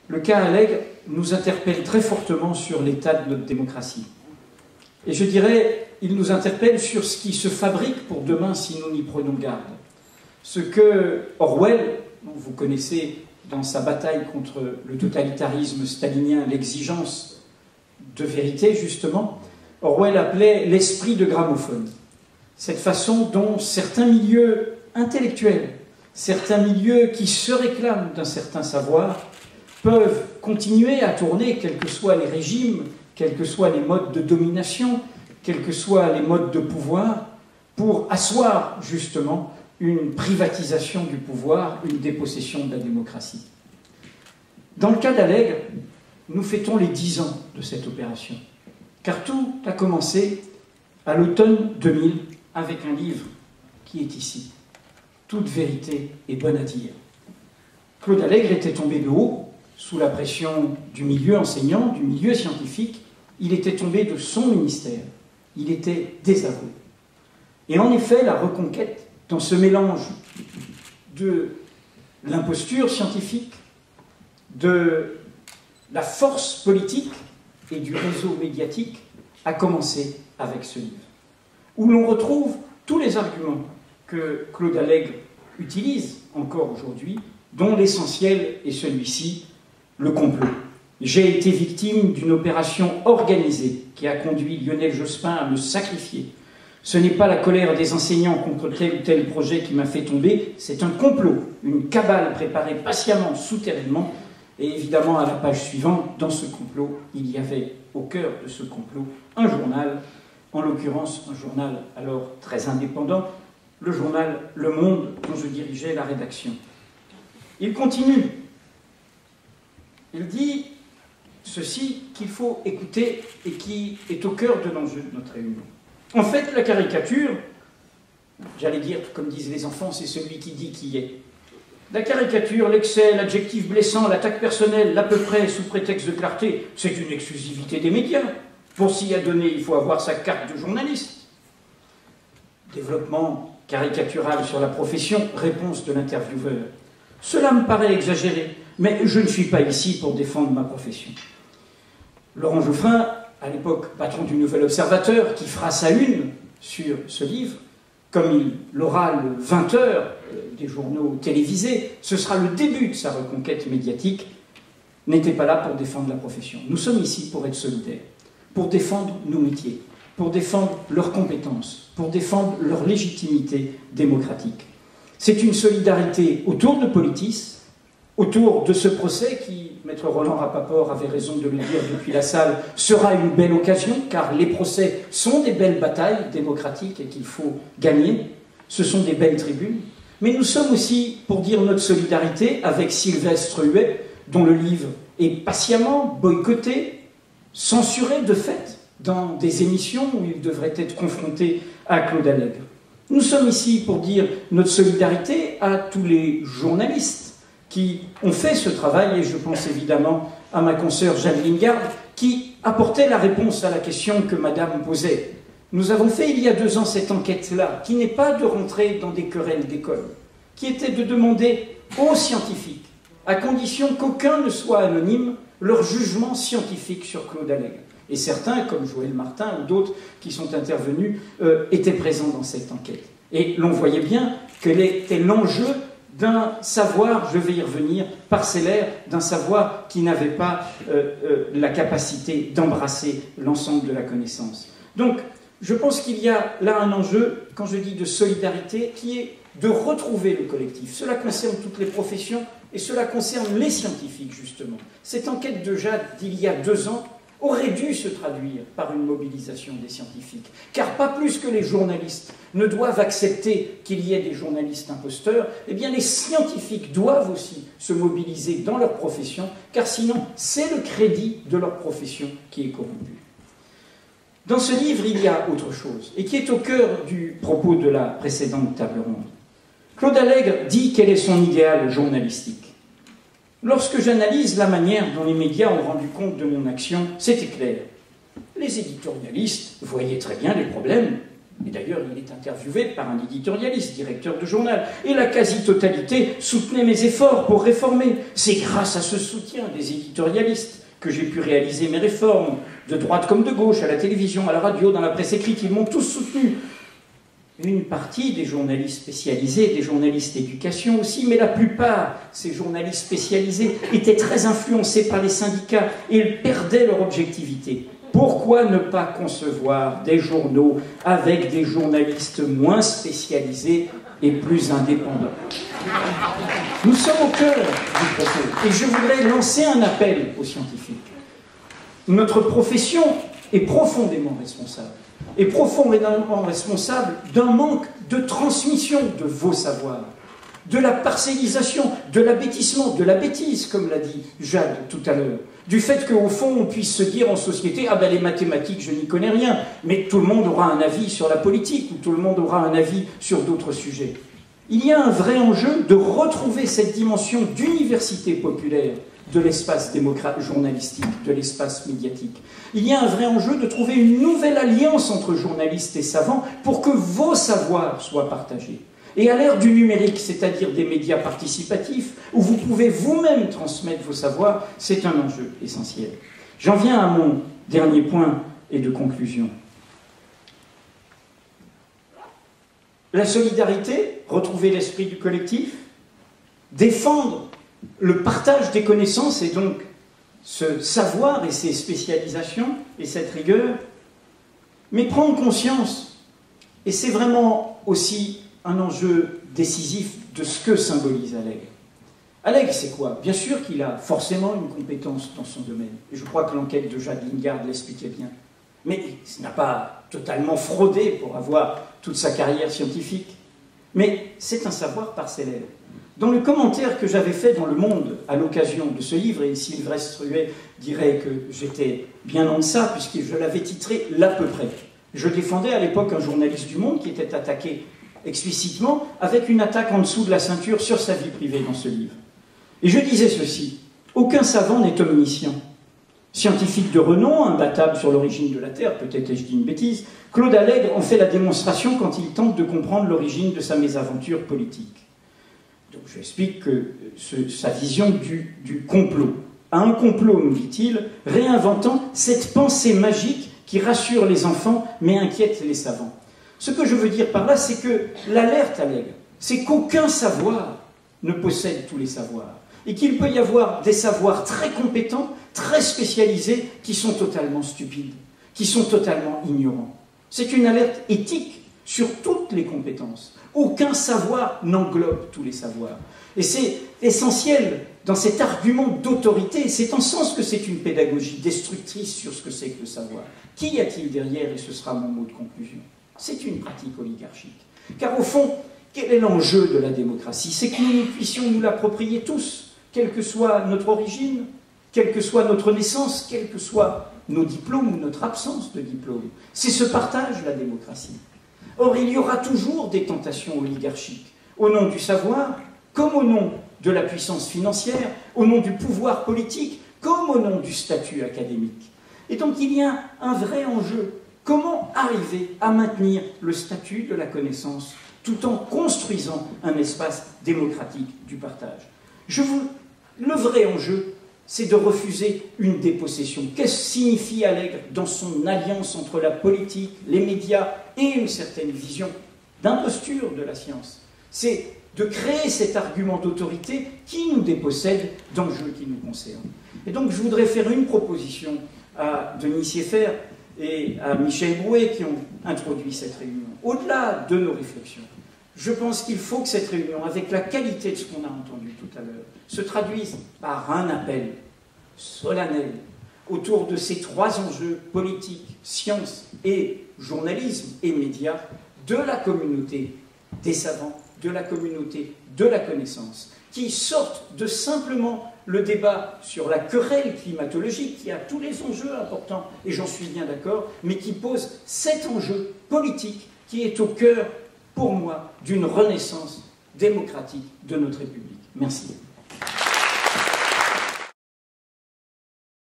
le cas Allègre nous interpelle très fortement sur l'état de notre démocratie. Et je dirais, il nous interpelle sur ce qui se fabrique pour demain si nous n'y prenons garde. Ce que Orwell, vous connaissez dans sa bataille contre le totalitarisme stalinien, l'exigence de vérité justement, Orwell appelait l'esprit de gramophone. Cette façon dont certains milieux intellectuels, certains milieux qui se réclament d'un certain savoir, peuvent continuer à tourner, quels que soient les régimes, quels que soient les modes de domination, quels que soient les modes de pouvoir, pour asseoir justement une privatisation du pouvoir, une dépossession de la démocratie. Dans le cas d'Allègre, nous fêtons les 10 ans de cette opération, car tout a commencé à l'automne 2000 avec un livre qui est ici. Toute vérité est bonne à dire. Claude Allègre était tombé de haut, sous la pression du milieu enseignant, du milieu scientifique. Il était tombé de son ministère. Il était désavoué. Et en effet, la reconquête, dans ce mélange de l'imposture scientifique, de la force politique et du réseau médiatique, a commencé avec ce livre, où l'on retrouve tous les arguments que Claude Allègre utilise encore aujourd'hui, dont l'essentiel est celui-ci, le complot. J'ai été victime d'une opération organisée qui a conduit Lionel Jospin à me sacrifier. Ce n'est pas la colère des enseignants contre tel ou tel projet qui m'a fait tomber, c'est un complot, une cabale préparée patiemment, souterrainement. Et évidemment, à la page suivante, dans ce complot, il y avait au cœur de ce complot un journal, en l'occurrence un journal alors très indépendant, le journal Le Monde, dont je dirigeais la rédaction. Il continue. Il dit ceci qu'il faut écouter et qui est au cœur de l'enjeu de notre réunion. En fait, la caricature, j'allais dire, comme disent les enfants, c'est celui qui dit qui est. La caricature, l'excès, l'adjectif blessant, l'attaque personnelle, l'à peu près sous prétexte de clarté, c'est une exclusivité des médias. Pour s'y adonner, il faut avoir sa carte de journaliste. Développement caricatural sur la profession, réponse de l'intervieweur. Cela me paraît exagéré, mais je ne suis pas ici pour défendre ma profession. Laurent Geoffrin, à l'époque patron du Nouvel Observateur, qui fera sa une sur ce livre, comme il l'aura le 20h des journaux télévisés, ce sera le début de sa reconquête médiatique, n'était pas là pour défendre la profession. Nous sommes ici pour être solidaires, pour défendre nos métiers, pour défendre leurs compétences, pour défendre leur légitimité démocratique. C'est une solidarité autour de Politis, autour de ce procès qui, maître Roland Rapaport avait raison de le dire depuis la salle, sera une belle occasion, car les procès sont des belles batailles démocratiques et qu'il faut gagner. Ce sont des belles tribunes. Mais nous sommes aussi pour dire notre solidarité avec Sylvestre Huet, dont le livre est patiemment boycotté, censuré de fait, dans des émissions où il devrait être confronté à Claude Allègre. Nous sommes ici pour dire notre solidarité à tous les journalistes qui ont fait ce travail, et je pense évidemment à ma consoeur Jeanne Lingard, qui apportait la réponse à la question que Madame posait. Nous avons fait il y a 2 ans cette enquête-là, qui n'est pas de rentrer dans des querelles d'école, qui était de demander aux scientifiques, à condition qu'aucun ne soit anonyme, leur jugement scientifique sur Claude Allègre. Et certains, comme Joël Martin ou d'autres qui sont intervenus, étaient présents dans cette enquête. Et l'on voyait bien quel était l'enjeu d'un savoir, je vais y revenir, parcellaire, d'un savoir qui n'avait pas la capacité d'embrasser l'ensemble de la connaissance. Donc, je pense qu'il y a là un enjeu, quand je dis de solidarité, qui est de retrouver le collectif. Cela concerne toutes les professions et cela concerne les scientifiques, justement. Cette enquête de Jade d'il y a 2 ans aurait dû se traduire par une mobilisation des scientifiques. Car pas plus que les journalistes ne doivent accepter qu'il y ait des journalistes imposteurs, eh bien les scientifiques doivent aussi se mobiliser dans leur profession, car sinon c'est le crédit de leur profession qui est corrompu. Dans ce livre, il y a autre chose, et qui est au cœur du propos de la précédente table ronde. Claude Allègre dit quel est son idéal journalistique. Lorsque j'analyse la manière dont les médias ont rendu compte de mon action, c'était clair. Les éditorialistes voyaient très bien les problèmes, Et d'ailleurs, il est interviewé par un éditorialiste, directeur de journal. Et la quasi-totalité soutenait mes efforts pour réformer. C'est grâce à ce soutien des éditorialistes que j'ai pu réaliser mes réformes, de droite comme de gauche, à la télévision, à la radio, dans la presse écrite. Ils m'ont tous soutenu. Une partie des journalistes spécialisés, des journalistes d'éducation aussi, mais la plupart, ces journalistes spécialisés, étaient très influencés par les syndicats et ils perdaient leur objectivité. Pourquoi ne pas concevoir des journaux avec des journalistes moins spécialisés et plus indépendants? Nous sommes au cœur du propos et je voudrais lancer un appel aux scientifiques. Notre profession est profondément responsable. Est profondément responsable d'un manque de transmission de vos savoirs, de la parcellisation, de l'abêtissement, de la bêtise, comme l'a dit Jade tout à l'heure, du fait qu'au fond on puisse se dire en société « Ah ben les mathématiques, je n'y connais rien », mais tout le monde aura un avis sur la politique, ou tout le monde aura un avis sur d'autres sujets. Il y a un vrai enjeu de retrouver cette dimension d'université populaire de l'espace journalistique, de l'espace médiatique. Il y a un vrai enjeu de trouver une nouvelle alliance entre journalistes et savants pour que vos savoirs soient partagés. Et à l'ère du numérique, c'est-à-dire des médias participatifs, où vous pouvez vous-même transmettre vos savoirs, c'est un enjeu essentiel. J'en viens à mon dernier point et de conclusion. La solidarité, retrouver l'esprit du collectif, défendre le partage des connaissances et donc ce savoir et ces spécialisations et cette rigueur, mais prendre conscience, et c'est vraiment aussi un enjeu décisif de ce que symbolise Allègre. Allègre, c'est quoi? Bien sûr qu'il a forcément une compétence dans son domaine, et je crois que l'enquête de Jade Lingard l'expliquait bien. Mais il n'a pas totalement fraudé pour avoir toute sa carrière scientifique. Mais c'est un savoir parcellaire. Dans le commentaire que j'avais fait dans Le Monde à l'occasion de ce livre, et Sylvestre Huet dirait que j'étais bien en deçà, puisque je l'avais titré « L'à peu près ». Je défendais à l'époque un journaliste du Monde qui était attaqué explicitement, avec une attaque en dessous de la ceinture sur sa vie privée dans ce livre. Et je disais ceci, aucun savant n'est omniscient. Scientifique de renom, imbattable sur l'origine de la Terre, peut-être ai-je dit une bêtise, Claude Allègre en fait la démonstration quand il tente de comprendre l'origine de sa mésaventure politique. Donc j'explique que sa vision du complot. À un complot, nous dit-il, réinventant cette pensée magique qui rassure les enfants mais inquiète les savants. Ce que je veux dire par là, c'est que l'alerte Allègre, c'est qu'aucun savoir ne possède tous les savoirs. Et qu'il peut y avoir des savoirs très compétents, très spécialisés, qui sont totalement stupides, qui sont totalement ignorants. C'est une alerte éthique sur toutes les compétences. Aucun savoir n'englobe tous les savoirs. Et c'est essentiel dans cet argument d'autorité, c'est en sens que c'est une pédagogie destructrice sur ce que c'est que le savoir. Qu'y a-t-il derrière, et ce sera mon mot de conclusion? C'est une pratique oligarchique. Car au fond, quel est l'enjeu de la démocratie? C'est que nous puissions nous l'approprier tous, quelle que soit notre origine, quelle que soit notre naissance, quels que soient nos diplômes ou notre absence de diplôme. C'est ce partage, la démocratie. Or, il y aura toujours des tentations oligarchiques, au nom du savoir, comme au nom de la puissance financière, au nom du pouvoir politique, comme au nom du statut académique. Et donc, il y a un vrai enjeu. Comment arriver à maintenir le statut de la connaissance tout en construisant un espace démocratique du partage? Le vrai enjeu, c'est de refuser une dépossession. Qu'est-ce que signifie Allègre dans son alliance entre la politique, les médias et une certaine vision d'imposture de la science? C'est de créer cet argument d'autorité qui nous dépossède d'enjeux qui nous concernent. Et donc je voudrais faire une proposition à Denis Sieffert et à Michel Brouet qui ont introduit cette réunion. Au-delà de nos réflexions, je pense qu'il faut que cette réunion, avec la qualité de ce qu'on a entendu tout à l'heure, se traduise par un appel solennel autour de ces trois enjeux politiques, sciences et journalisme et médias de la communauté des savants, de la communauté de la connaissance, qui sortent de simplement le débat sur la querelle climatologique, qui a tous les enjeux importants, et j'en suis bien d'accord, mais qui pose cet enjeu politique qui est au cœur, pour moi, d'une renaissance démocratique de notre République. Merci.